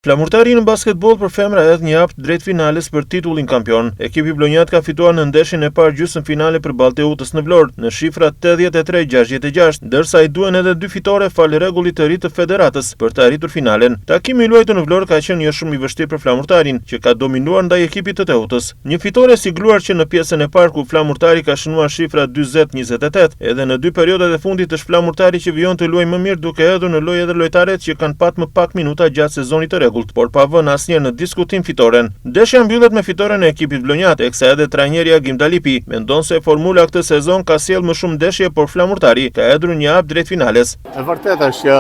Flamurtari në basketbol për femra hedh një hap drejt finales për titullin kampion. Ekipi Blonjat ka fituar në ndeshjen e parë gjysmëfinale për Balteutës në Vlorë në shifra 83-66, ndërsa i duhen edhe 2 fitore fal rregullit të ri të federatës për të arritur finalen. Takimi i luajtur në Vlorë ka qenë jo shumë i vështirë për Flamurtarin, që ka dominuar ndaj ekipit të Teutës. Një fitore sigluar që në pjesën e parë ku Flamurtari ka shënuar shifra 40-28, edhe në 2 periodat e fundit është Flamurtari që vijon të luajë më mirë duke hedhur në lojë edhe lojtaret që kanë pat më pak minuta gjatë sezonit të por pa vënë asnjëherë në diskutim fitoren. Ndeshja mbyllet me fitoren e ekipit Blonjat, eksa edhe trajneri Agim Dalipi mendon se formula këtë sezon ka sjellë më shumë ndeshje, por Flamurtari ka hedhur një hap drejt finales. E vërtetë është që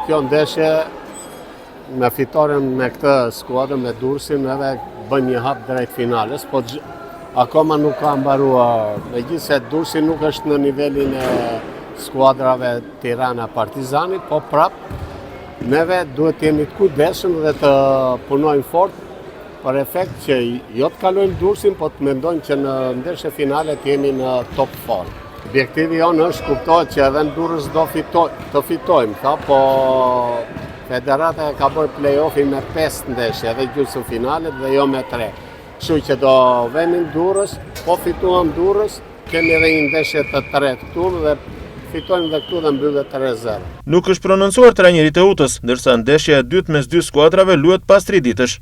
kjo ndeshje me fitoren me këtë skuadër me Durrësin edhe bën një hap drejt finales, po akoma nuk ka mbaruar. Megjithëse Durrësi nuk është në nivelin e skuadrave Tirana Partizani, po prap neve duhet të jemi të kujdesshëm dhe të punojmë fort për efekt që jo të kalojmë Durrësin, po të mendojmë që në ndeshje finale të jemi në top form. Objektivi jonë është kuptohet që edhe në Durrës do të fitojmë, po federata ka bërë play-offin me 5 ndeshje, edhe gjysmëfinalet dhe jo me 3. Kështu që do venim Durrës, po fituam Durrës, kemi edhe një ndeshje të tretë këtu dhe fitojmë dhe këtu dhe mbyllet 3-0. Nuk është prononcuar trajneri i Teutës, ndërsa ndeshja e dytë mes 2 skuadrave luhet pas 3 ditësh.